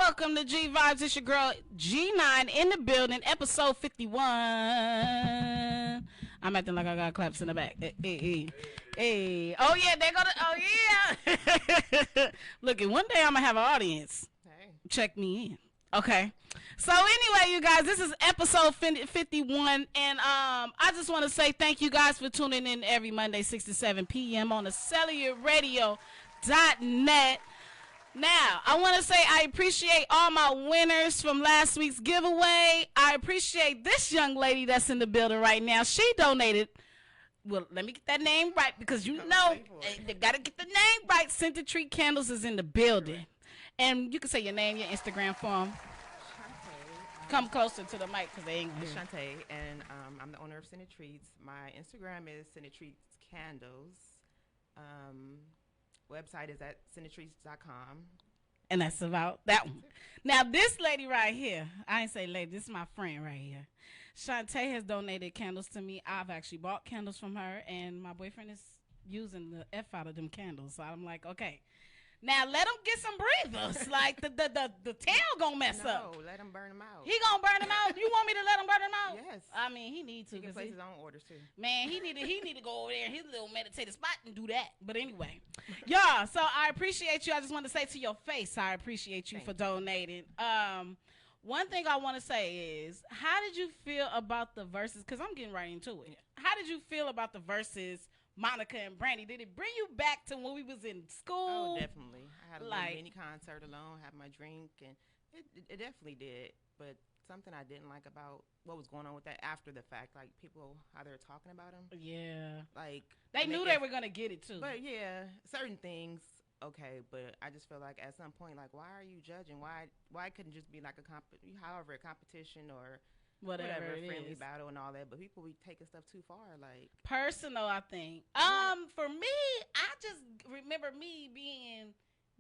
welcome to G Vibes. It's your girl G9 in the building, episode 51. I'm acting like I got claps in the back. Hey. Oh yeah, they're gonna. Oh yeah. Look, one day I'm gonna have an audience. Hey. Check me in. Okay. So anyway, you guys, this is episode 51, and I just want to say thank you guys for tuning in every Monday, 6 to 7 p.m. on the cellularradio.net. Now, I want to say I appreciate all my winners from last week's giveaway. I appreciate this young lady that's in the building right now. She donated. Well, let me get that name right because you know they got to get the name right. Scentedtreatts Candles is in the building. And you can say your name, your Instagram for them. Shante. Come closer to the mic because they ain't It's here. Shante, and I'm the owner of Scentedtreatts. My Instagram is Scentedtreatts Candles. Website is at scentedtreatts.com. And that's about that one. Now, this lady right here, I ain't say lady, this is my friend right here. Shante has donated candles to me. I've actually bought candles from her, and my boyfriend is using the F out of them candles. So I'm like, okay. Now, let him get some breathers. Like, the tail gonna mess up. No, let him burn them out. He gonna burn them out? You want me to let him burn them out? Yes. I mean, he needs to. He can place his own orders, too. Man, he need to go over there in his little meditative spot and do that. But anyway, y'all, so I appreciate you. I just want to say to your face, I appreciate you for donating. One thing I want to say is, how did you feel about the verses? Because I'm getting right into it. How did you feel about the verses, Monica and Brandy? Did it bring you back to when we was in school? Oh, definitely. I had a little mini concert alone, had my drink, and it definitely did. But something I didn't like about what was going on with that after the fact, like people, how they were talking about them. Yeah. Like They knew they were going to get it, too. But yeah, certain things, okay, but I just feel like at some point, like, why are you judging? Why couldn't it just be like a competition or whatever friendly battle and all that? But people be taking stuff too far, like personal. I think. For me, I just remember me being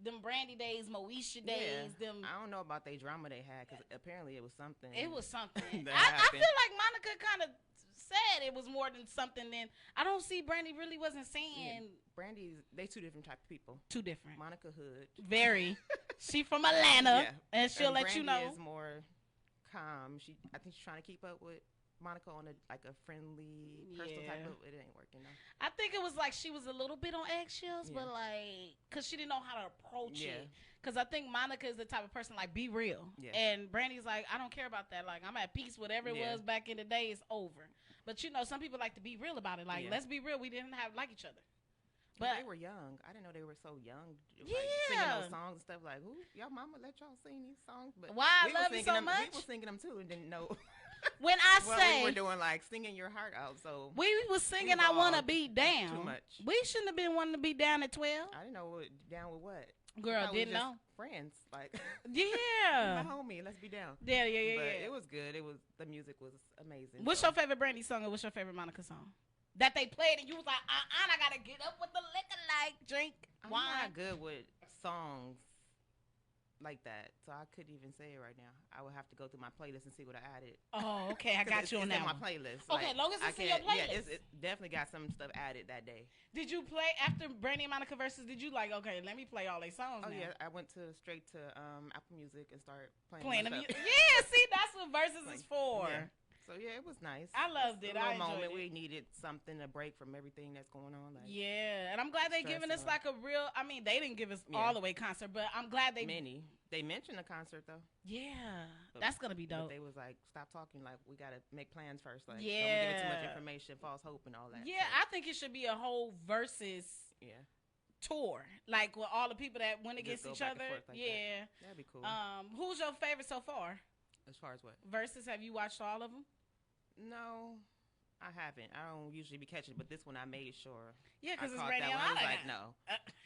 them Brandy days, Moesha days. Them. I don't know about the drama they had because apparently it was something. It was something. I happened. feel like Monica kind of said it was more than something. Then I don't see Brandy really wasn't saying. Brandy's they two different type of people. Two different. Monica Hood. Very. She from Atlanta, and she'll let Brandy you know. Is more calm. I think she's trying to keep up with Monica on a friendly personal type of. It ain't working though. I think it was like she was a little bit on eggshells, but like, cause she didn't know how to approach it. Cause I think Monica is the type of person like be real, and Brandy's like, I don't care about that. Like, I'm at peace. Whatever it was back in the day is over. But you know, some people like to be real about it. Like, let's be real. We didn't like each other. But they were young. I didn't know they were so young. Like, singing those songs and stuff. Like, who y'all mama let y'all sing these songs? But why I love you so much? We were singing them too and didn't know. When I say we were doing like singing your heart out, so we was singing I Wanna Be Down. Too much. We shouldn't have been wanting to be down at 12. I didn't know down with what. Girl, didn't know. Friends, like yeah, my homie, let's be down. Yeah. But it was good. The music was amazing. What's your favorite Brandy song and what's your favorite Monica song? That they played and you was like, I gotta get up with the liquor, like drink wine. I'm not good with songs like that, so I couldn't even say it right now. I would have to go through my playlist and see what I added. Oh, okay, I got you on that. It's in my playlist. Okay, long as it's in your playlist. Yeah, it definitely got some stuff added that day. Did you play after Brandy and Monica versus? Did you like? Okay, let me play all their songs. Oh now. Yeah, I went straight to Apple Music and started playing them. Stuff. Yeah, see, that's what versus is for. Yeah. So yeah, it was nice. I loved it. I enjoyed it. We needed something to break from everything that's going on. Like, yeah, and I'm glad they giving us like a real. I mean, they didn't give us all the way concert, but I'm glad they mentioned the concert though. Yeah, that's gonna be dope. But they was like, stop talking. Like, we gotta make plans first. Like, don't give it too much information, false hope, and all that. Yeah, so. I think it should be a whole versus. Tour, like with all the people that went against each other. That'd be cool. Who's your favorite so far? As far as what? Versus, have you watched all of them? No, I haven't. I don't usually be catching it, but this one I made sure. Yeah, because it's ready on. I was like, no.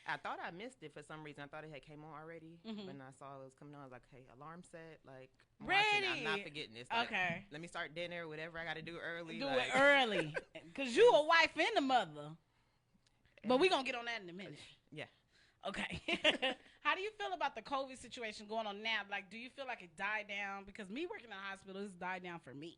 I thought I missed it for some reason. I thought it had came on already. When I saw it was coming on, I was like, hey, alarm set. Like, I'm not forgetting this. Like, okay. Let me start dinner, whatever I got to do early. Do it early. Because you a wife and a mother. But we're going to get on that in a minute. Yeah. Okay. How do you feel about the COVID situation going on now? Like, do you feel like it died down? Because me working in the hospital, it's died down for me.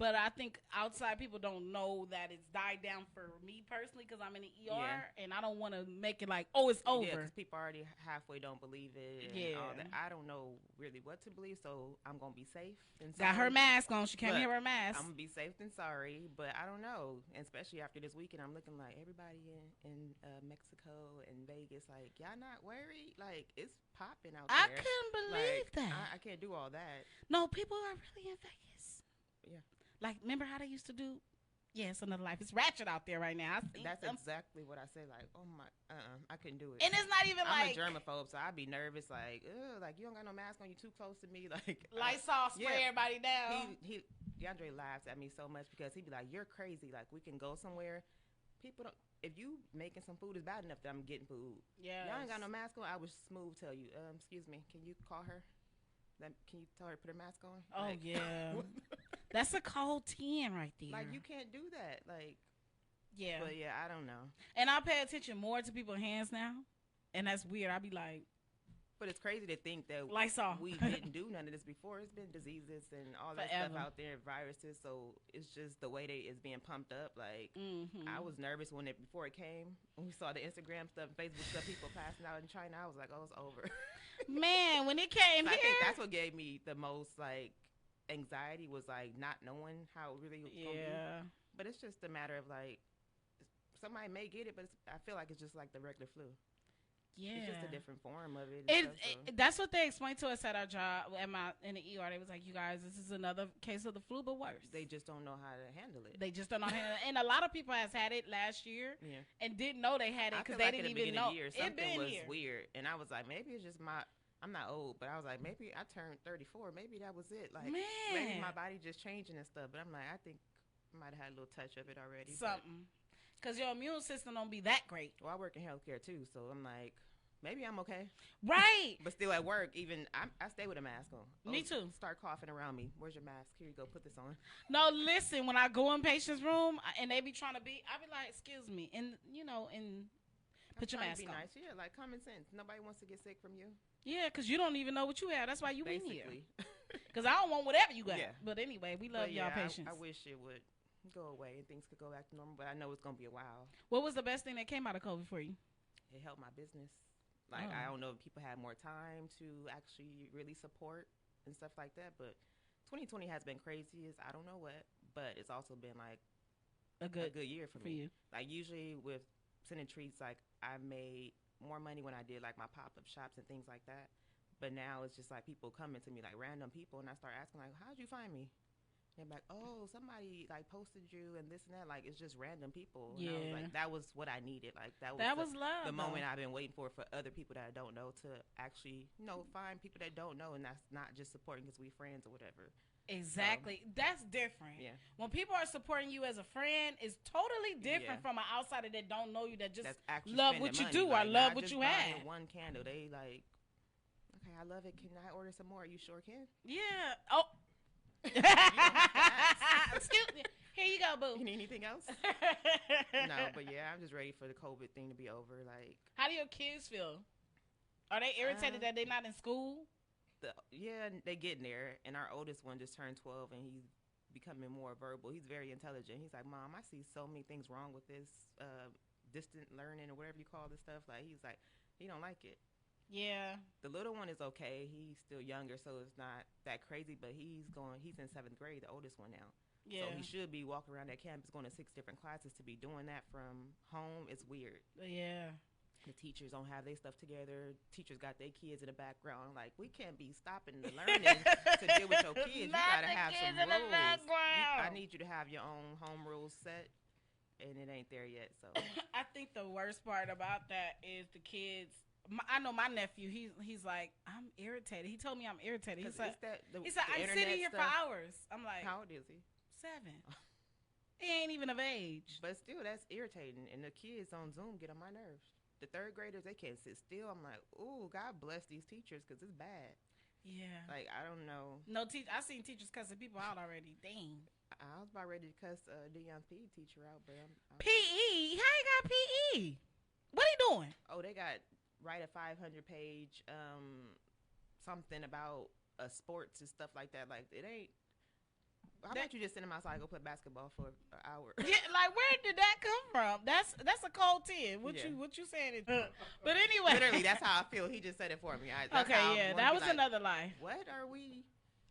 But I think outside people don't know that it's died down for me personally because I'm in the ER and I don't want to make it like, oh, it's over. Yeah, because people already halfway don't believe it. And all that. I don't know really what to believe, so I'm going to be safe. Got her mask on. She can't hear her mask. I'm going to be safe than sorry, but I don't know. And especially after this weekend, I'm looking like everybody in Mexico and Vegas, like, y'all not worried? Like, it's popping out there. I couldn't believe that. I can't do all that. No, people are really in Vegas. Yeah. Like, remember how they used to do? Yeah, it's another life. It's ratchet out there right now. That's exactly what I said. Like, oh my, I couldn't do it. And it's not even I'm a germaphobe, so I'd be nervous. Like, like you don't got no mask on. You too close to me. Like, Lysol spray everybody down. DeAndre laughs at me so much because he'd be like, "You're crazy. Like, we can go somewhere. People don't. If you making some food is bad enough that I'm getting food. Yeah, y'all ain't got no mask on. I would smooth tell you. Excuse me. Can you call her? Can you tell her to put her mask on? Oh, like, yeah. That's a cold 10 right there. Like, you can't do that. Like, yeah. But, yeah, I don't know. And I pay attention more to people's hands now. And that's weird. I be like. But it's crazy to think that Lysol. We didn't do none of this before. It's been diseases and all that stuff out there, viruses. So it's just the way it's being pumped up. Like, I was nervous before it came. When we saw the Instagram stuff, Facebook stuff, people passing out in China, I was like, oh, it's over. Man, when it came here. I think that's what gave me the most, like, anxiety was, like, not knowing how it really was going to be. But it's just a matter of, like, somebody may get it, but I feel like it's just like the regular flu. Yeah, it's just a different form of it. That's what they explained to us at our job in the ER. They was like, "You guys, this is another case of the flu, but worse." They just don't know how to handle it. They just don't know how to handle it. And a lot of people has had it last year and didn't know they had it because they didn't even know. Something was weird, and I was like, maybe it's just I'm not old, but I was like, maybe I turned 34. Maybe that was it. Like, maybe my body just changing and stuff. But I'm like, I think I might have had a little touch of it already. Something. Because your immune system don't be that great. Well, I work in healthcare, too, so I'm like, maybe I'm okay. Right. But still at work, even, I stay with a mask on. Me too. Start coughing around me. Where's your mask? Here you go. Put this on. No, listen, when I go in patient's room and they be trying to be, I be like, excuse me. And, put your mask on. Nice. Yeah, like common sense. Nobody wants to get sick from you. Yeah, because you don't even know what you have. That's why you in here. Because I don't want whatever you got. Yeah. But anyway, we love y'all patients. I wish it would go away and things could go back to normal, but I know it's going to be a while. What was the best thing that came out of COVID for you? It helped my business. Like, I don't know if people had more time to actually really support and stuff like that, but 2020 has been crazy. I don't know what, but it's also been, like, a good year for me. You. Like, usually with Scentedtreatts, like, I made more money when I did, like, my pop-up shops and things like that. But now it's just, like, people coming to me, like, random people, and I start asking, like, how'd you find me? And they're like, oh, somebody, like, posted you and this and that. Like, it's just random people. And I was like, that was what I needed. Like, that was love, the moment I've been waiting for other people that I don't know to actually, find people that don't know. And that's not just supporting because we friends or whatever. Exactly. That's different. Yeah. When people are supporting you as a friend, it's totally different from an outsider that don't know you, that just love what you do or love what you have. One candle. They like, okay, I love it. Can I order some more? You sure can? Yeah. Oh. Excuse me. Here you go, boo. You need anything else? No, but yeah, I'm just ready for the COVID thing to be over. Like, how do your kids feel? Are they irritated that they're not in school? Yeah, they getting there. And our oldest one just turned 12, and he's becoming more verbal. He's very intelligent. He's like, Mom, I see so many things wrong with this distant learning or whatever you call this stuff. Like, he's like, he don't like it. Yeah. The little one is okay. He's still younger, so it's not that crazy, but he's in 7th grade, the oldest one now. Yeah. So he should be walking around that campus going to 6 different classes. To be doing that from home, it's weird. Yeah. The teachers don't have their stuff together. Teachers got their kids in the background. Like, we can't be stopping the learning to deal with your kids. You got to have some rules. I need you to have your own home rules set, and it ain't there yet. So I think the worst part about that is the kids. I know my nephew. He's like, I'm irritated. He told me I'm irritated. He said, I'm sitting here for hours. I'm like, how old is he? 7. He ain't even of age. But still, that's irritating. And the kids on Zoom get on my nerves. The 3rd graders, they can't sit still. I'm like, ooh, God bless these teachers because it's bad. Yeah. Like, I don't know. No, I seen teachers cussing people out already. Dang. I was about ready to cuss Dion's PE teacher out, but I'm PE? How you got PE? What he doing? Oh, they got write a 500-page something about sports and stuff like that. Like, it ain't. How about you just send him outside, go play basketball for an hour? Yeah, like where did that come from? That's a cold 10. What you saying? But anyway, literally, that's how I feel. He just said it for me. Okay, yeah, that was like, another life. What are we?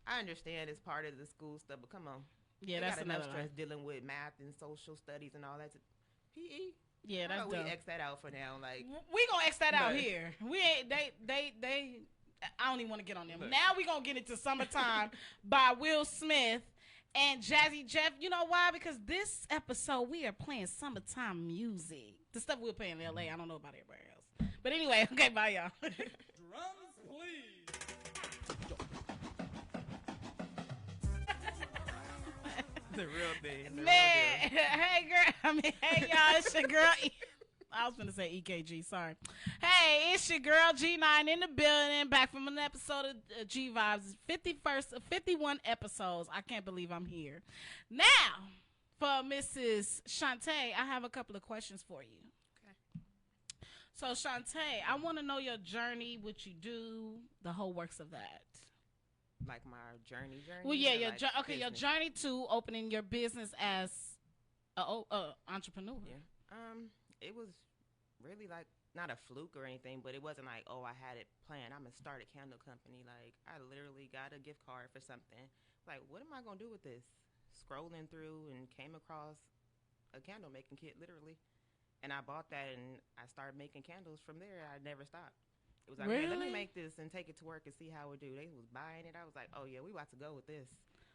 I understand it's part of the school stuff, but come on. Yeah, that's got another enough stress life. dealing with math and social studies and all that. PE. Yeah, that's we X that out for now. Like we gonna X that out here. We ain't they. I don't even want to get on them. Now we gonna get into Summertime by Will Smith and Jazzy Jeff. You know why? Because this episode we are playing summertime music. The stuff we were playing in LA. I don't know about everybody else. But anyway, okay, bye y'all. Drums, please. The real thing. Man, hey girl. Hey y'all, it's your girl. I was gonna say EKG, sorry. Hey, it's your girl G9 in the building, back from an episode of G Vibes, 51 episodes. I can't believe I'm here. Now, for Mrs. Shante, I have a couple of questions for you. Okay. So, Shante, I want to know your journey, what you do, the whole works of that. Like my journey. Well, yeah, your your journey to opening your business as a entrepreneur. Yeah. It was really like not a fluke or anything, but it wasn't like, oh, I had it planned. I'm gonna start a candle company. Like I literally got a gift card for something. Like, what am I gonna do with this? Scrolling through and came across a candle making kit, literally, and I bought that and I started making candles from there. I never stopped. It was like, really? Hey, let me make this and take it to work and see how it do. They was buying it. I was like, oh yeah, we about to go with this.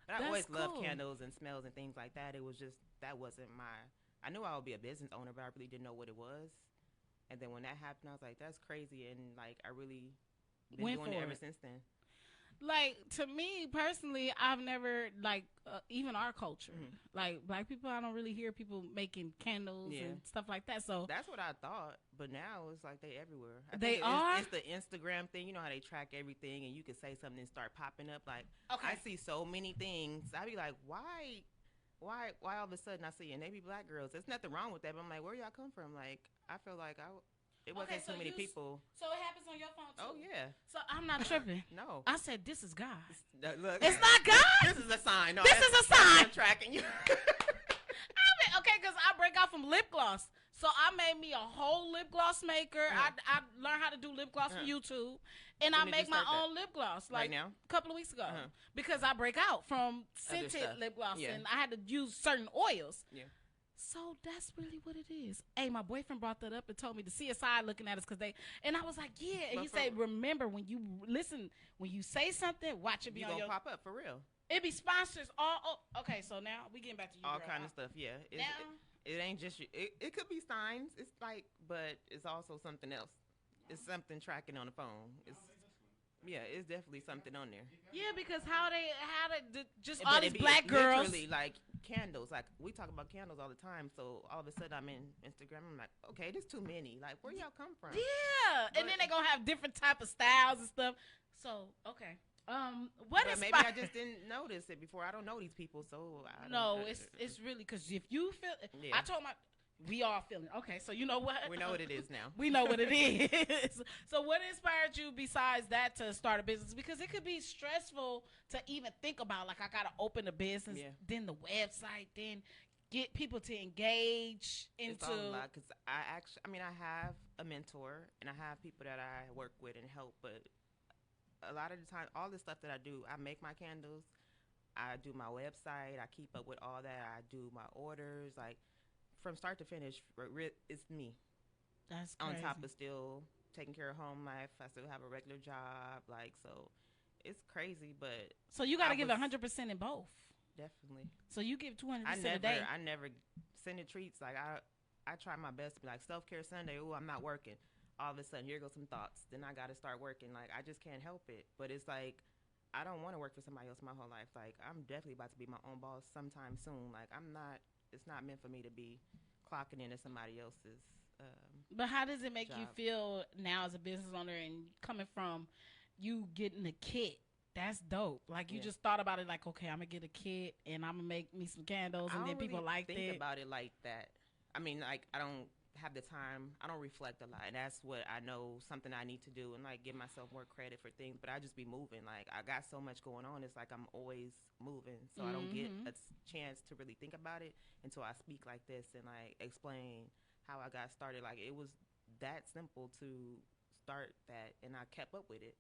But I always loved candles and smells and things like that. It was just that wasn't my. I knew I would be a business owner, but I really didn't know what it was. And then when that happened, I was like, that's crazy. And like, I really been doing it ever since then. Like, to me personally, I've never, like, even our culture, like black people, I don't really hear people making candles and stuff like that. So that's what I thought. But now it's like they everywhere. They are? It's the Instagram thing. You know how they track everything and you can say something and start popping up. Like, okay. I see so many things. I be like, why all of a sudden I see, and they be black girls. There's nothing wrong with that, but I'm like, where y'all come from? Like, I feel like it wasn't too many people. So it happens on your phone too? Oh, yeah. So I'm not tripping. No. I said, this is God. Look, it's not God? This is a sign. No, this is a sign. I'm tracking you. Okay, because I break out from lip gloss. So I made me a whole lip gloss maker. I learned how to do lip gloss from YouTube. And I make my own lip gloss like right now? A couple of weeks ago. Because I break out from scented lip gloss. And I had to use certain oils. Yeah. So that's really what it is. Hey, my boyfriend brought that up and told me the CSI looking at us because and I was like, yeah. And he said, remember, when you listen, when you say something, watch it be on your. pop up for real. It be sponsors all. Okay, so now we getting back to you. All girl. kind of stuff, yeah. It ain't just it could be signs. It's like, but it's also something else. It's something tracking on the phone. It's definitely something on there. Yeah, because how they just all these black girls literally like candles. Like we talk about candles all the time. So all of a sudden I'm in Instagram. I'm like, okay, there's too many. Like where y'all come from? Yeah, and then they gonna have different type of styles and stuff. So okay. Maybe I just didn't notice it before. I don't know these people, so it's really because if you feel, I told we all feeling okay. So you know what? We know what it is now. We know what it is. So what inspired you besides that to start a business? Because it could be stressful to even think about. Like I gotta open a business, then the website, then get people to engage into. It's all a lot because I have a mentor and I have people that I work with and help, but a lot of the time, all the stuff that I do, I make my candles, I do my website, I keep up with all that, I do my orders, like from start to finish, it's me. That's crazy. On top of still taking care of home life, I still have a regular job, like, so it's crazy, but. So you got to give 100% in both. Definitely. So you give 200% a day. I never Scentedtreatts, like I try my best to be like self-care Sunday, ooh, I'm not working. All of a sudden, here goes some thoughts. Then I got to start working. Like, I just can't help it. But it's like, I don't want to work for somebody else my whole life. Like, I'm definitely about to be my own boss sometime soon. Like, it's not meant for me to be clocking into somebody else's But how does it make job. you feel now as a business owner and coming from you getting a kit? That's dope. Like, you just thought about it like, okay, I'm going to get a kit and I'm going to make me some candles and then people like that. I don't think about it like that. I mean, like, I don't have the time. I don't reflect a lot, and that's what I know something I need to do, and like give myself more credit for things. But I just be moving. Like I got so much going on. It's like I'm always moving, so I don't get a chance to really think about it until I speak like this and like explain how I got started. Like it was that simple to start that, and I kept up with it.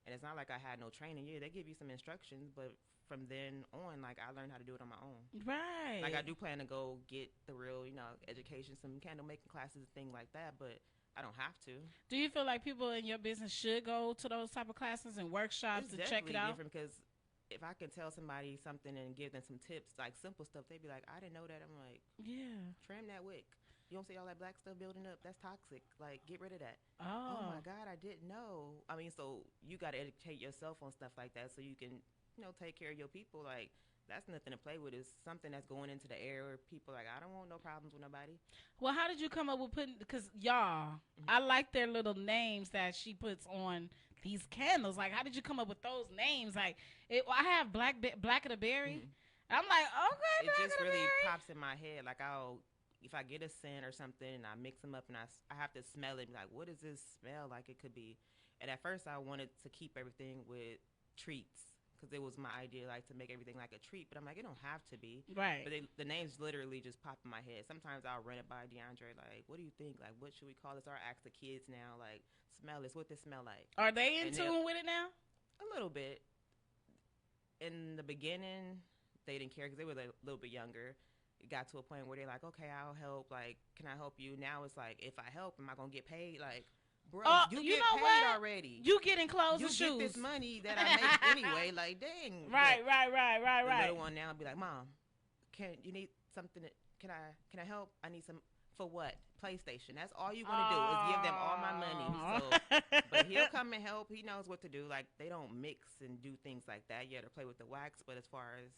And it's not like I had no training. Yeah, they give you some instructions, but from then on, like I learned how to do it on my own. Right. Like I do plan to go get the real, education, some candle making classes, things like that, but I don't have to. Do you feel like people in your business should go to those type of classes and workshops to check it out? It's definitely different because if I can tell somebody something and give them some tips, like simple stuff, they'd be like, I didn't know that. I'm like, yeah, trim that wick. You don't see all that black stuff building up? That's toxic. Like, get rid of that. Oh my God, I didn't know. I mean, so you got to educate yourself on stuff like that so you can, take care of your people. Like, that's nothing to play with. It's something that's going into the air where people like, I don't want no problems with nobody. Well, how did you come up with putting, because y'all, I like their little names that she puts on these candles. Like, how did you come up with those names? Like, I have Black of the Berry. I'm like, okay, It just really pops in my head. Like, if I get a scent or something and I mix them up and I have to smell it, like, what does this smell like it could be? And at first I wanted to keep everything with treats because it was my idea, like, to make everything like a treat. But I'm like, it don't have to be. Right. But the names literally just pop in my head. Sometimes I'll run it by DeAndre, like, what do you think? Like, what should we call this? Or I ask the kids now, like, smell this. What does it smell like? Are they in tune with it now? A little bit. In the beginning, they didn't care because they were a little bit younger. It got to a point where they're like, okay, I'll help. Like, can I help you? Now it's like, if I help, am I going to get paid? Like, bro, you get paid already. You getting clothes and shoes. You get this money that I make anyway. Like, dang. Right. The little one now be like, Mom, you need something? Can I help? I need some. For what? PlayStation. That's all you want to do is give them all my money. So, but he'll come and help. He knows what to do. Like, they don't mix and do things like that. Yeah, to play with the wax, but as far as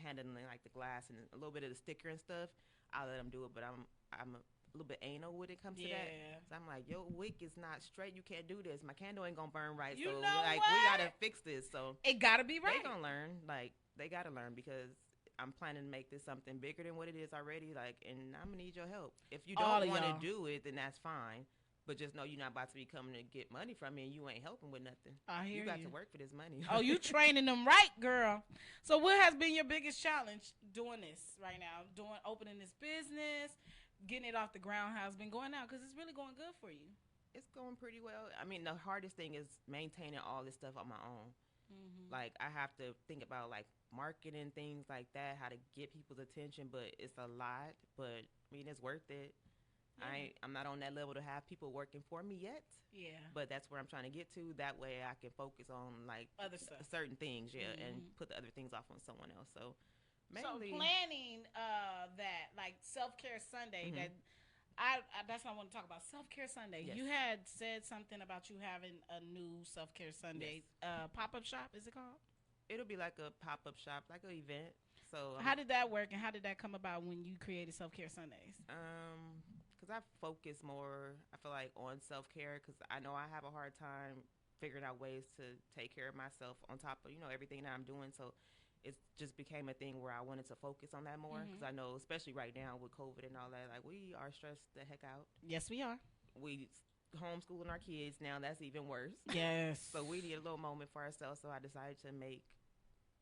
handling like the glass and a little bit of the sticker and stuff, I'll let them do it. But I'm a little bit anal when it comes to that. So I'm like, your wick is not straight. You can't do this. My candle ain't gonna burn right. You so know like what? we gotta fix this. So it gotta be right. They gonna learn. Like they gotta learn because I'm planning to make this something bigger than what it is already. Like, and I'm gonna need your help. If you don't want to do it, then that's fine. But just know you're not about to be coming to get money from me and you ain't helping with nothing. I hear you. You got to work for this money. Oh, you training them right, girl. So what has been your biggest challenge doing this right now? Opening this business, getting it off the ground, how it's been going now? Because it's really going good for you. It's going pretty well. I mean, the hardest thing is maintaining all this stuff on my own. Like, I have to think about, like, marketing, things like that, how to get people's attention. But it's a lot. But, I mean, it's worth it. Yeah. I'm not on that level to have people working for me yet. Yeah. But that's where I'm trying to get to. That way I can focus on, like, other stuff, certain things, and put the other things off on someone else. So, mainly. So planning that, like, Self-Care Sunday, that's what I want to talk about. Self-Care Sunday. Yes. You had said something about you having a new Self-Care Sunday pop-up shop, is it called? It'll be like a pop-up shop, like an event. So how did that work, and how did that come about when you created Self-Care Sundays? Because I focus more, I feel like, on self-care because I know I have a hard time figuring out ways to take care of myself on top of, everything that I'm doing. So it just became a thing where I wanted to focus on that more because I know, especially right now with COVID and all that, like, we are stressed the heck out. Yes, we are. We homeschooling our kids now. That's even worse. Yes. So we need a little moment for ourselves. So I decided to make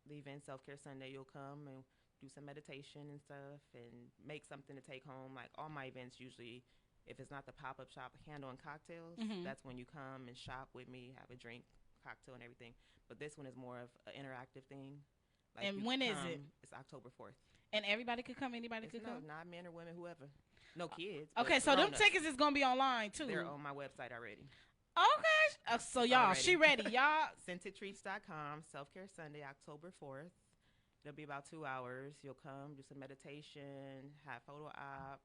the event Self-Care Sunday. You'll come and do some meditation and stuff and make something to take home. Like all my events usually, if it's not the pop-up shop, handle and cocktails, that's when you come and shop with me, have a drink, cocktail and everything. But this one is more of an interactive thing. Like, and when is it? It's October 4th. And everybody could come? Anybody could come? Not men or women, whoever. No kids. Okay, so them tickets is going to be online too. They're on my website already. Okay. So y'all, she ready. Y'all. Scentedtreatts.com, Self-Care Sunday, October 4th. It'll be about 2 hours. You'll come, do some meditation, have photo op,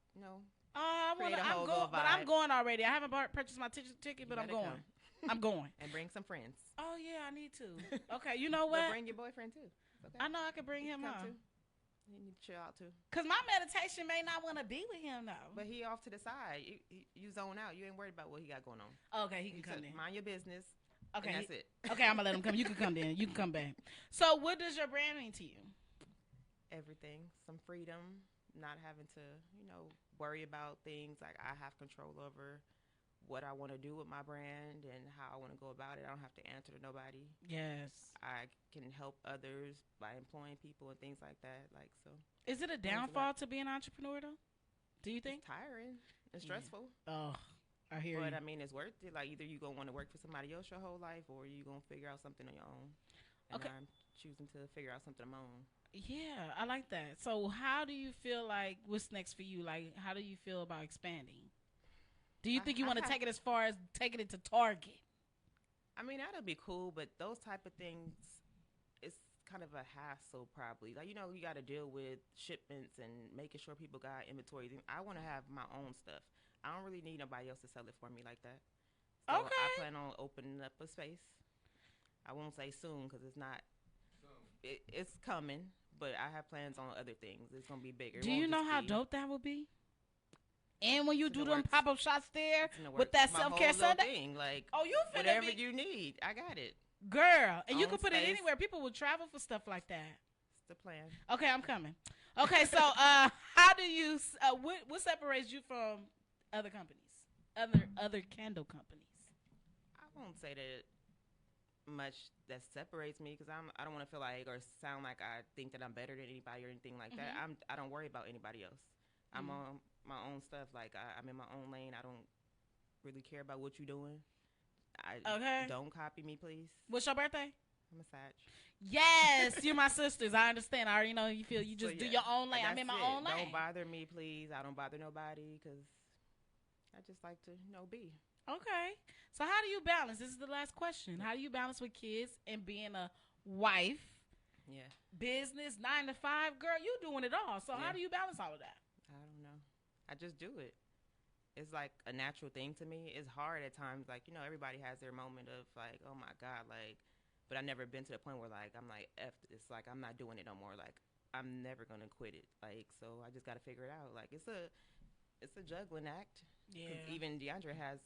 I'm going already. I haven't purchased my ticket, but I'm going. I'm going. And bring some friends. Oh, yeah, I need to. Okay, you know what? But bring your boyfriend, too. Okay. I know I can bring him on. You need to chill out, too. Because my meditation may not want to be with him, though. But he off to the side. You zone out. You ain't worried about what he got going on. Okay, he can come in. Mind your business. Okay. And that's it. Okay, I'm going to let him come. You can come then. You can come back. So what does your brand mean to you? Everything. Some freedom, not having to, worry about things. Like, I have control over what I want to do with my brand and how I want to go about it. I don't have to answer to nobody. Yes. I can help others by employing people and things like that. Like, so. Is it a downfall to be an entrepreneur, though? Do you think? It's tiring. It's stressful. Oh, I hear you. But, I mean, it's worth it. Like, either you're going to want to work for somebody else your whole life or you're going to figure out something on your own. And I'm choosing to figure out something on my own. Yeah, I like that. So how do you feel like, what's next for you? Like, how do you feel about expanding? Do you think you want to take it as far as taking it to Target? I mean, that'll be cool, but those type of things, it's kind of a hassle probably. Like, you got to deal with shipments and making sure people got inventory. I want to have my own stuff. I don't really need nobody else to sell it for me like that. So okay. I plan on opening up a space. I won't say soon because it's not. It's coming, but I have plans on other things. It's going to be bigger. Do you know how dope that would be? And when you do them pop-up shots there with that self-care Sunday thing, like, you whatever you need, I got it. Girl, and you can put it anywhere. People will travel for stuff like that. It's the plan. Okay, I'm coming. Okay, so how do you what separates you from other companies, other candle companies? I won't say that much that separates me because I don't want to feel like or sound like I think that I'm better than anybody or anything like that. I don't worry about anybody else. I'm on my own stuff. Like, I'm in my own lane. I don't really care about what you're doing. Don't copy me, please. What's your birthday? I'm a Sag. Yes, you're my sisters. I understand. I already know you feel. You just do your own lane. I'm in my own lane. Don't bother me, please. I don't bother nobody because I just like to, be. Okay. So how do you balance? This is the last question. How do you balance with kids and being a wife? Yeah. Business, 9 to 5. Girl, you doing it all. So how do you balance all of that? I don't know. I just do it. It's like a natural thing to me. It's hard at times. Like, everybody has their moment of like, oh my God, like, but I've never been to the point where like, I'm like, F this. Like, I'm not doing it no more. Like, I'm never going to quit it. Like, so I just got to figure it out. Like, it's a juggling act. Yeah. Even DeAndre has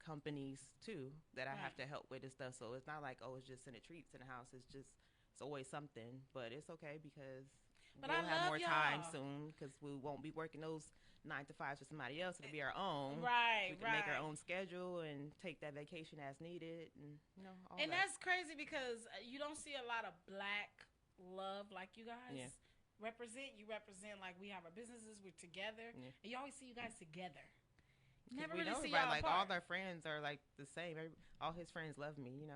companies too that I have to help with and stuff. So it's not like, it's just Scentedtreatts in the house. It's always something, but it's okay because we'll have more time soon because we won't be working those 9 to 5s for somebody else. It'll be our own. Right, we can make our own schedule and take that vacation as needed, and all that. That's crazy because you don't see a lot of black love like you guys represent. You represent like we have our businesses, we're together, and you always see you guys together. Never really see y'all like apart. All our friends are like the same. All his friends love me,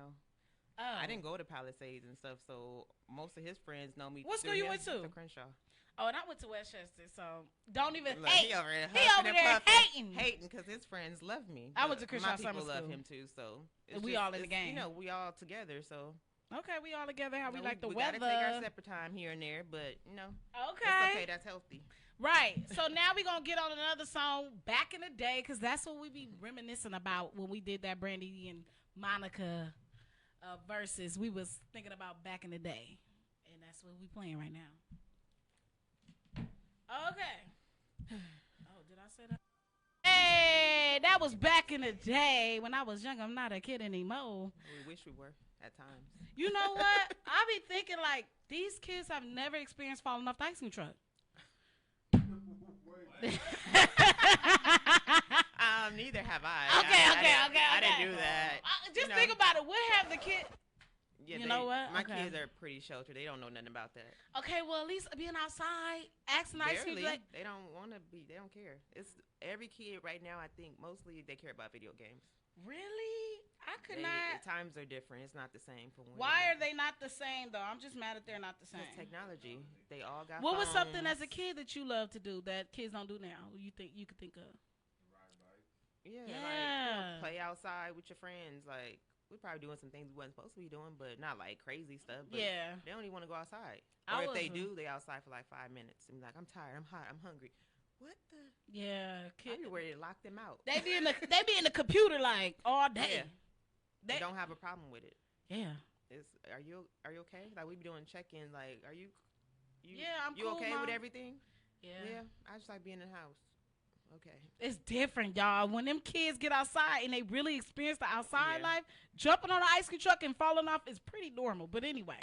I didn't go to Palisades and stuff, so most of his friends know me. What school you went to? Crenshaw. Oh, and I went to Westchester, so don't even Look, hate. He over there hating because his friends love me. I went to Crenshaw Summer School. My people love him too, so we all in the game. We all together, so. Okay, we all together. How we like the we weather. We gotta take our separate time here and there, but okay, it's okay. That's healthy. Right. So now we're going to get on another song, Back in the Day, because that's what we be reminiscing about when we did that Brandy and Monica verses. We was thinking about back in the day, and that's what we playing right now. Okay. Oh, did I say that? Hey, that was back in the day when I was young. I'm not a kid anymore. We wish we were at times. You know what? I be thinking like these kids have never experienced falling off the ice cream truck. Neither have I. Okay. I didn't do that. Just think about it. What have the kid? Yeah, you know what? My kids are pretty sheltered. They don't know nothing about that. Okay, well at least being outside, asking ice cream. They don't want to be. They don't care. It's every kid right now. I think mostly they care about video games. Really? I could not. Times are different. It's not the same for women. Why are they not the same though? I'm just mad that they're not the same. It's technology. They all got. What phones. was something as a kid that you loved to do that kids don't do now? You think you could think of? Ride bikes. Yeah. Like, play outside with your friends. Like we're probably doing some things we wasn't supposed to be doing, but not like crazy stuff. But they don't even want to go outside. Or if they do, they outside for like 5 minutes and be like, I'm tired. I'm hot. I'm hungry. What the? Yeah, I'd be ready to lock them out. They be in the computer like all day. Yeah. They don't have a problem with it. Yeah. Are you okay? Like we be doing check-ins. Like are you? I'm you cool, okay Mom. with everything? Yeah. I just like being in the house. Okay. It's different, y'all. When them kids get outside and they really experience the outside life, jumping on an ice cream truck and falling off is pretty normal. But anyway,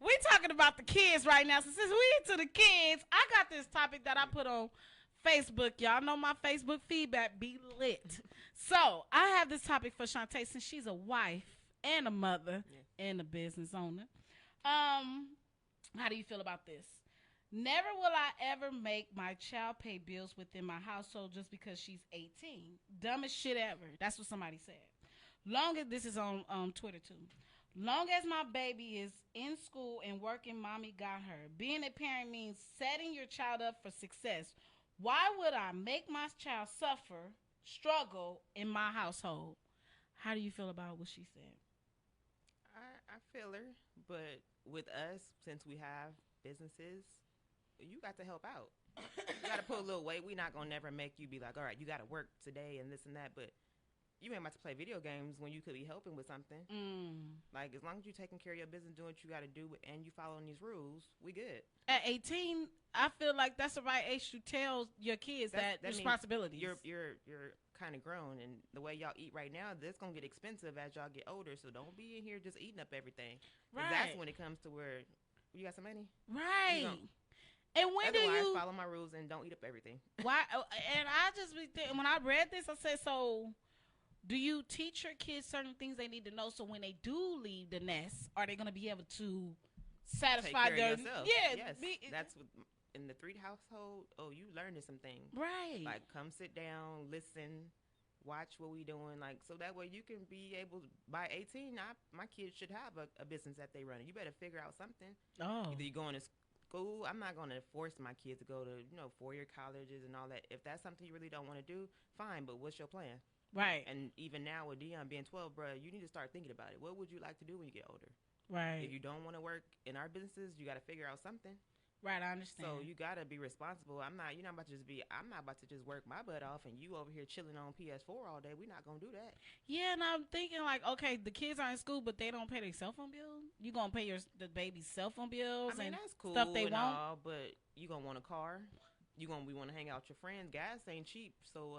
We talking about the kids right now. So since we into the kids, I got this topic that I put on Facebook. Y'all know my Facebook feedback be lit. So I have this topic for Shante since she's a wife and a mother and a business owner. How do you feel about this? Never will I ever make my child pay bills within my household just because she's 18. Dumbest shit ever. That's what somebody said. Long as this is on Twitter too. Long as my baby is in school and working, mommy got her. Being a parent means setting your child up for success. Why would I make my child suffer, struggle in my household? How do you feel about what she said? I feel her, but with us, since we have businesses, you got to help out. You got to put a little weight. We're not going to never make you be like, all right, you got to work today and this and that, but you ain't about to play video games when you could be helping with something. Like, as long as you're taking care of your business, doing what you got to do, and you following these rules, we good. At 18, I feel like that's the right age to tell your kids that responsibilities. You're kind of grown, and the way y'all eat right now, this going to get expensive as y'all get older, so don't be in here just eating up everything. Right. That's when it comes to where you got some money. Right. And when do you follow my rules and don't eat up everything? Why? And I just when I read this, I said, so do you teach your kids certain things they need to know so when they do leave the nest, are they going to be able to satisfy their yourself? Yes. That's what, in the Treat household. Oh, you learning some things, right? Like, come sit down, listen, watch what we doing, like, so that way you can be able to, by 18, my kids should have a business that they run. You better figure out something. Either you going to school. I'm not going to force my kids to go to 4-year colleges and all that. If that's something you really don't want to do, fine, but what's your plan? Right. And even now with Dion being 12, bro, you need to start thinking about it. What would you like to do when you get older? Right. If you don't want to work in our businesses, you got to figure out something. Right, I understand. So you got to be responsible. I'm not about to just work my butt off and you over here chilling on PS4 all day. We're not going to do that. Yeah, and I'm thinking like, okay, the kids are in school, but they don't pay their cell phone bill. You going to pay the baby's cell phone bills and that's cool stuff they want. All, but you going to want a car. We want to hang out with your friends. Gas ain't cheap, so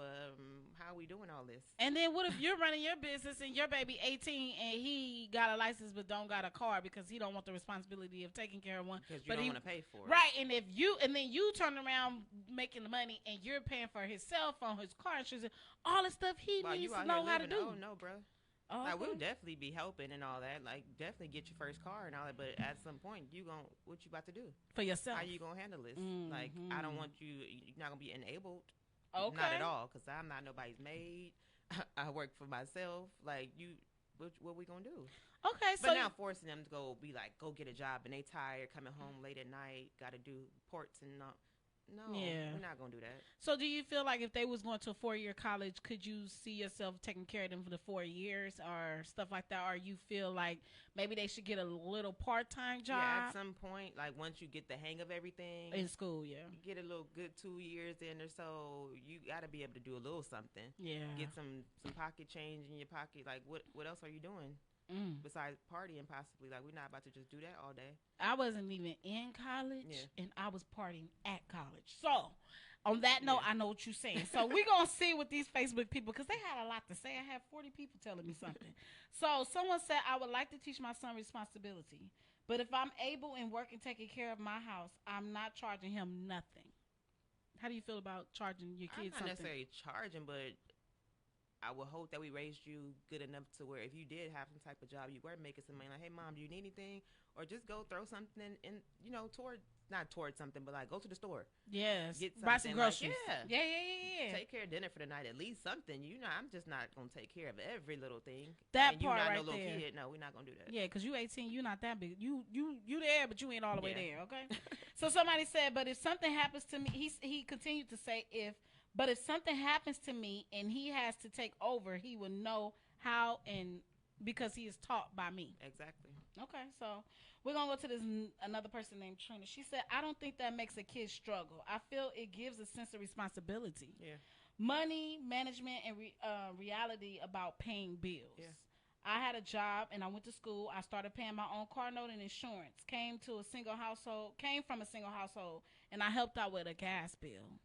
how are we doing all this? And then what if you're running your business and your baby 18 and he got a license but don't got a car because he don't want the responsibility of taking care of one? Because you don't want to pay for it. Right, and then you turn around making the money and you're paying for his cell phone, his car insurance, all the stuff he needs to know how to do. Oh, no, bro. Oh, like, we'll definitely be helping and all that. Like, definitely get your first car and all that. But at some point, what you about to do for yourself? How you gonna handle this? Like, I don't want you. You're not gonna be enabled. Okay. Not at all, because I'm not nobody's maid. I work for myself. Like, what we gonna do? Okay, but now forcing them to go get a job and they tired, coming home late at night, got to do ports and all. No, we're not going to do that. So do you feel like if they was going to a 4-year college, could you see yourself taking care of them for the 4 years or stuff like that? Or you feel like maybe they should get a little part-time job? Yeah, at some point, like once you get the hang of everything. In school, yeah. Get a little good 2 years in or so, you got to be able to do a little something. Yeah. Get some pocket change in your pocket. Like, what else are you doing? Besides partying, possibly. Like, we're not about to just do that all day. I wasn't even in college, and I was partying at college. So, on that note, I know what you're saying. So, we're going to see with these Facebook people, because they had a lot to say. I had 40 people telling me something. So, someone said, I would like to teach my son responsibility. But if I'm able and working, taking care of my house, I'm not charging him nothing. How do you feel about charging your kids something? I'm not necessarily charging, but I would hope that we raised you good enough to where if you did have some type of job, you were making some money. Like, hey, Mom, do you need anything? Or just go throw something in, not towards something, but like go to the store. Yes. Get buy some groceries. Like, yeah. Take care of dinner for the night, at least something. I'm just not going to take care of every little thing. That and part you're not right no little there. kid. No, we're not going to do that. Yeah, because you 18, you're not that big. You there, but you ain't all the way there, okay? So somebody said, but if something happens to me, he continued to say, but if something happens to me and he has to take over, he will know how and because he is taught by me. Exactly. Okay, so we're going to go to this another person named Trina. She said, I don't think that makes a kid struggle. I feel it gives a sense of responsibility. Yeah. Money, management, and reality about paying bills. Yeah. I had a job and I went to school. I started paying my own car note and insurance. Came from a single household, and I helped out with a gas bill.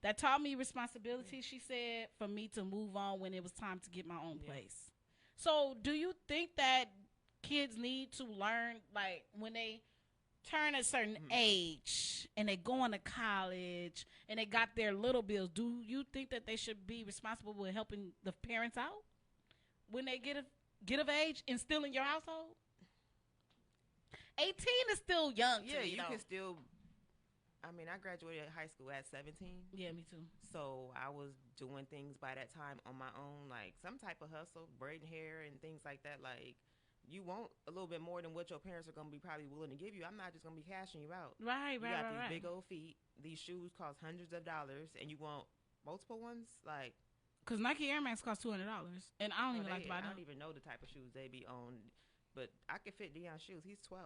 That taught me responsibility, she said, for me to move on when it was time to get my own place. So do you think that kids need to learn, like, when they turn a certain age and they going to college and they got their little bills, do you think that they should be responsible with helping the parents out when they get of age and still in your household? 18 is still young. Yeah, you can still. I mean, I graduated high school at 17. Yeah, me too. So I was doing things by that time on my own, like some type of hustle, braiding hair and things like that. Like, you want a little bit more than what your parents are going to be probably willing to give you. I'm not just going to be cashing you out. Right. You got these big old feet. These shoes cost hundreds of dollars, and you want multiple ones? Like, because Nike Air Max cost $200, and I don't even like to buy them. I don't even know the type of shoes they be on, but I could fit Dion's shoes. He's 12.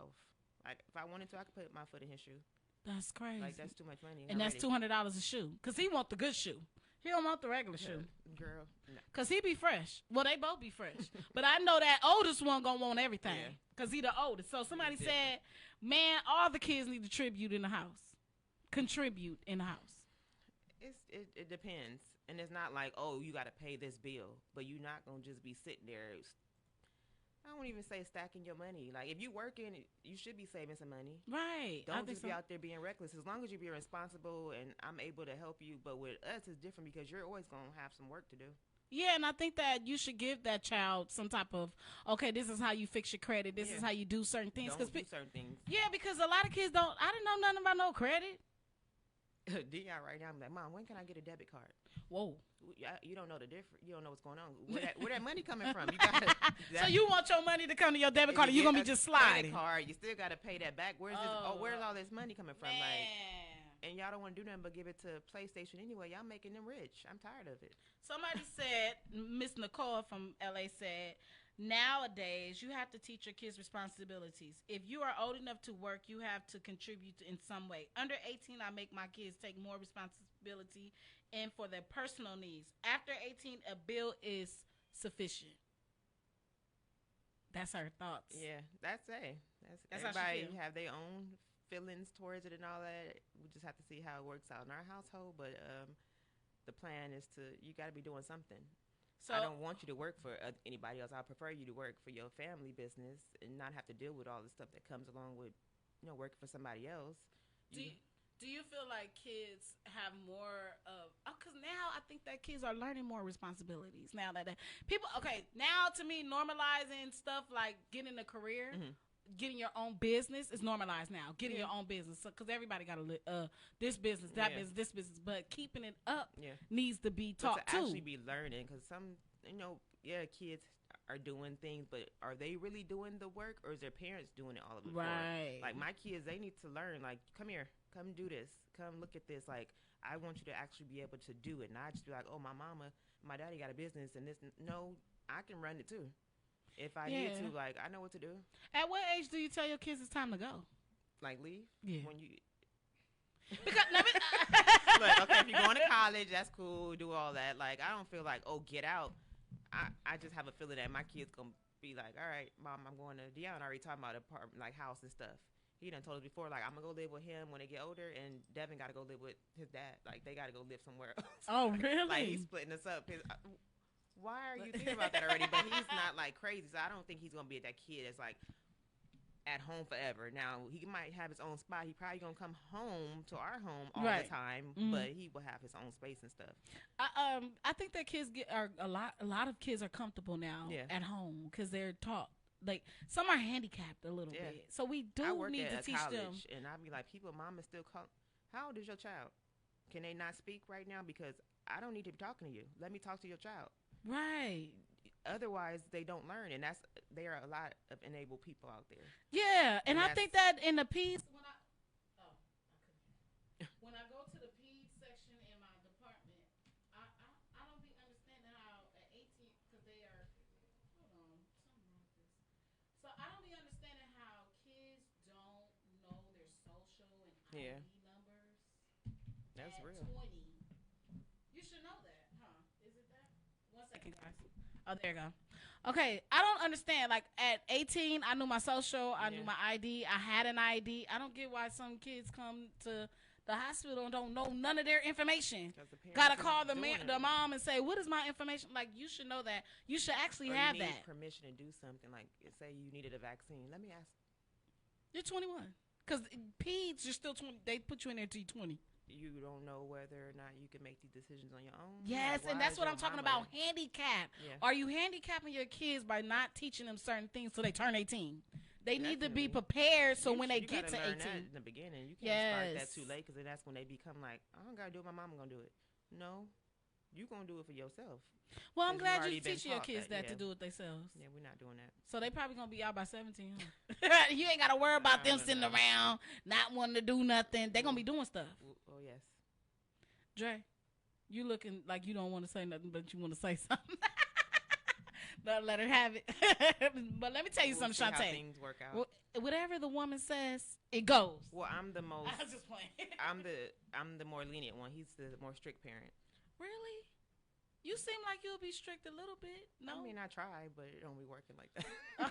Like, if I wanted to, I could put my foot in his shoe. That's crazy. Like, that's too much money. And that's $200 a shoe. Because he want the good shoe. He don't want the regular shoe. Girl, no. Because he be fresh. Well, they both be fresh. But I know that oldest one going to want everything. Because he the oldest. So somebody said, man, all the kids need to contribute in the house. It depends. And it's not like, oh, you got to pay this bill. But you're not going to just be sitting there. I won't even say stacking your money. Like, if you working, you should be saving some money. Right. Don't just be out there being reckless. As long as you be responsible and I'm able to help you. But with us, it's different because you're always going to have some work to do. Yeah, and I think that you should give that child some type of, okay, this is how you fix your credit. This is how you do certain things. Don't do certain things. Yeah, because a lot of kids don't. I didn't know nothing about no credit. Dion right now, I'm like, Mom, when can I get a debit card? Whoa. You don't know the difference. You don't know what's going on. Where that money coming from? You gotta, so you want your money to come to your debit card, or you going to be just sliding? Card, you still got to pay that back. Where's all this money coming from? Man. Like, and y'all don't want to do nothing but give it to PlayStation anyway. Y'all making them rich. I'm tired of it. Somebody said, Miss Nicole from LA said, nowadays you have to teach your kids responsibilities. If you are old enough to work, you have to contribute in some way. Under 18, I make my kids take more responsibility and for their personal needs. After 18, a bill is sufficient. That's her thoughts. Yeah, that's everybody have their own feelings towards it and all that. We just have to see how it works out in our household. But the plan is you got to be doing something. So I don't want you to work for anybody else. I prefer you to work for your family business and not have to deal with all the stuff that comes along with, working for somebody else. Do you feel like kids have more of, because now I think that kids are learning more responsibilities now that people, now to me, normalizing stuff like getting a career, getting your own business is normalized now. Getting your own business, because everybody got to this business, that business, this business, but keeping it up needs to be taught to too. Actually be learning, because some, kids are doing things, but are they really doing the work, or is their parents doing it all of it? Right. Like my kids, they need to learn. Like, come here, come do this, come look at this. Like, I want you to actually be able to do it, not just be like, oh, my daddy got a business and this. No, I can run it too. If I need to, like, I know what to do. At what age do you tell your kids it's time to go? Like, leave? Yeah. When you... Because, Look, if you're going to college, that's cool, do all that. Like, I don't feel like, oh, get out. I just have a feeling that my kid's going to be like, all right, Mom, I'm going to... Dion already talking about apartment, like, house and stuff. He done told us before, like, I'm going to go live with him when they get older, and Devin got to go live with his dad. Like, they got to go live somewhere else. Oh, really? Like, he's splitting us up. Why are you thinking about that already? But he's not, like, crazy, so I don't think he's going to be that kid that's, like, at home forever. Now, he might have his own spot. He probably going to come home to our home all the time, but he will have his own space and stuff. I think that kids a lot of kids are comfortable now at home because they're taught. Like, some are handicapped a little bit. So we do need to teach them. And I'd be like, mom is still how old is your child? Can they not speak right now? Because I don't need to be talking to you. Let me talk to your child. Right. Otherwise, they don't learn, and there are a lot of enabled people out there. Yeah, and I think that in the P's, when I go to the P's section in my department, I don't be understanding how at 18, because they are, hold on, something wrong with this. So I don't be understanding how kids don't know their social and ID numbers. That's at real. 20. You should know that, huh? Is it that? 1 second, guys. Oh, there you go. Okay, I don't understand. Like, at 18, I knew my social. I knew my ID. I had an ID. I don't get why some kids come to the hospital and don't know none of their information. Got to call the mom and say, what is my information? Like, you should know that. You should actually have that. Permission to do something. Like, say you needed a vaccine. Let me ask. You're 21. Because peds, you're still 20. They put you in there till you're 20. You don't know whether or not you can make these decisions on your own. Yes, and that's what I'm talking about. Handicap. Yeah. Are you handicapping your kids by not teaching them certain things so they turn 18? They need to be prepared so when they get to 18. That in the beginning. You can't start that too late because then that's when they become like, I don't got to do it. My mama going to do it. No, you going to do it for yourself. Well, I'm glad you teach your kids that to do it themselves. Yeah, we're not doing that. So they probably going to be out by 17, huh? You ain't got to worry about them sitting around, not wanting to do nothing. They're going to be doing stuff. Oh, yes. Dre, you looking like you don't want to say nothing, but you want to say something. But let her have it. But let me tell you something, Shante. How things work out. Well, whatever the woman says, it goes. Well, I'm the most. I was just playing. I'm the more lenient one. He's the more strict parent. Really? You seem like you'll be strict a little bit. No, I mean I try, but it don't be working like that.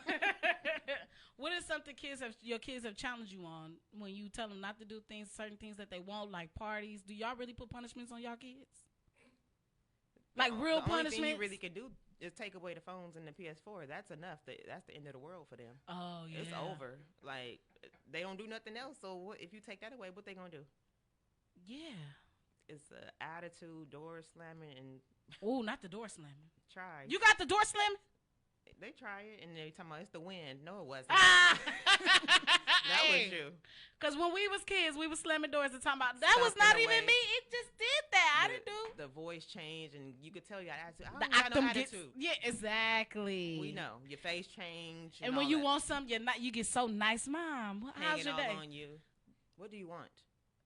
What is something your kids have challenged you on when you tell them not to do certain things that they won't, like parties? Do y'all really put punishments on y'all kids? Like real punishments? The only thing you really can do is take away the phones and the PS4. That's enough. That's the end of the world for them. Oh yeah, it's over. Like they don't do nothing else. So if you take that away, what they gonna do? Yeah, it's attitude, door slamming, and not the door slamming. Try. You got the door slamming? They try it, and they talking about it's the wind. No, it wasn't. That was you. Because when we was kids, we was slamming doors and talking about, that was not even me. It just did that. I didn't do. The voice changed, and you could tell you had attitude. I don't got no attitude. Yeah, exactly. We know. Your face changed. And when you want something, you get so nice, Mom. How's your day? Hanging all on you. What do you want?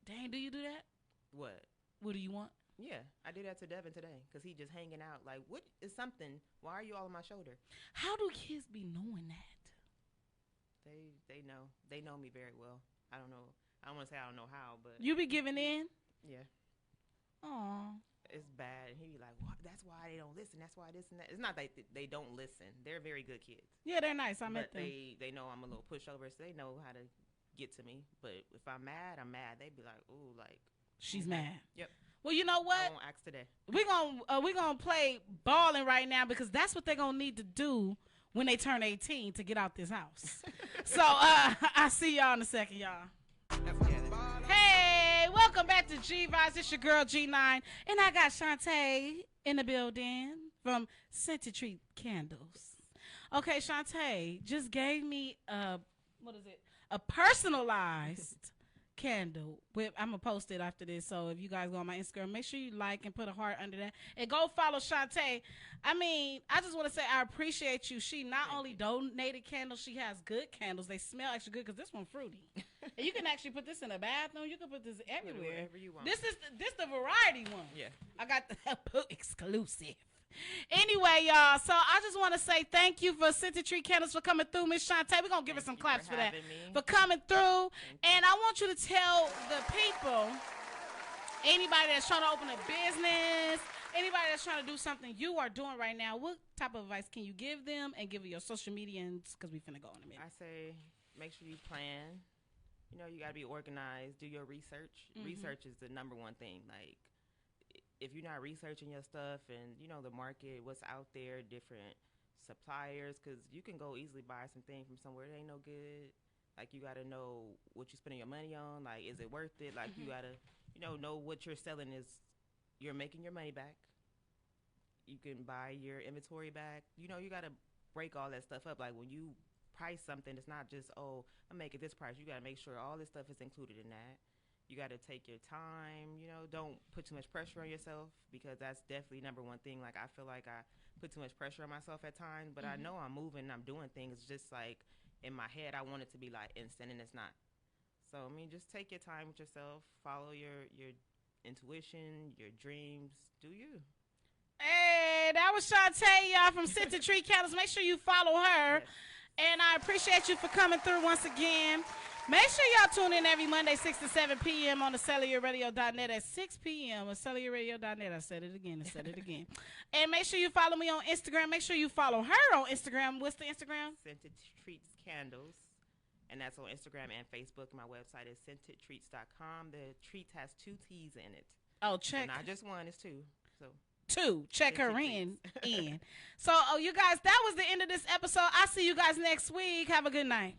Dang, do you do that? What? What do you want? Yeah, I did that to Devin today because he just hanging out. Like, what is something? Why are you all on my shoulder? How do kids be knowing that? They know. They know me very well. I don't know. I don't want to say I don't know how, but you be giving in? Yeah. Aw. It's bad. And he be like, "What? That's why they don't listen. That's why this and that." It's not that they don't listen. They're very good kids. Yeah, they're nice. I met them. They know I'm a little pushover, so they know how to get to me. But if I'm mad, I'm mad. They be like, "Ooh, like she's mad." Yep. Well, you know what? I won't ask today. We gonna play balling right now because that's what they're gonna need to do when they turn 18 to get out this house. So I see y'all in a second, y'all. Hey, welcome back to G-Vibes. It's your girl G9, and I got Shante in the building from Scentedtreatts Candles. Okay, Shante just gave me a personalized candle. I'm gonna post it after this, so if you guys go on my Instagram, make sure you like and put a heart under that and go follow Shante. I mean, I just want to say I appreciate you. She not only donated candles, she has good candles. They smell actually good because this one's fruity. And you can actually put this in a bathroom. You can put this everywhere. Wherever you want. This the variety one. Yeah. I got the exclusive. Anyway, y'all, so I just want to say thank you for Scentedtreatts Candles for coming through, Miss Shante. We're going to give her some claps for that. For coming through. And I want you to tell the people, anybody that's trying to open a business, anybody that's trying to do something you are doing right now, what type of advice can you give them and give your social media, because we finna go in a minute. I say make sure you plan. You know, you got to be organized. Do your research. Mm-hmm. Research is the number one thing. Like, if you're not researching your stuff and, you know, the market, what's out there, different suppliers, because you can go easily buy something from somewhere that ain't no good. Like, you got to know what you're spending your money on. Like, is it worth it? Like, you got to, you know what you're selling is you're making your money back. You can buy your inventory back. You know, you got to break all that stuff up. Like, when you price something, it's not just, oh, I'm making this price. You got to make sure all this stuff is included in that. You got to take your time, you know, don't put too much pressure on yourself, because that's definitely number one thing. Like, I feel like I put too much pressure on myself at times, but I know I'm moving and I'm doing things. It's just like in my head, I want it to be like instant, and it's not. So, I mean, just take your time with yourself, follow your intuition, your dreams, do you. Hey, that was Shante, y'all, from Scentedtreatts Candles. Make sure you follow her. Yes. And I appreciate you for coming through once again. Make sure y'all tune in every Monday, 6 to 7 p.m. on the CellularRadio.net at 6 p.m. on CellularRadio.net. I said it again. And make sure you follow me on Instagram. Make sure you follow her on Instagram. What's the Instagram? Scentedtreatts Candles. And that's on Instagram and Facebook. My website is Scentedtreatts.com. The treats has 2 T's in it. Oh, check. So not just one, it's 2. So 2. Check her in. So, you guys, that was the end of this episode. I'll see you guys next week. Have a good night.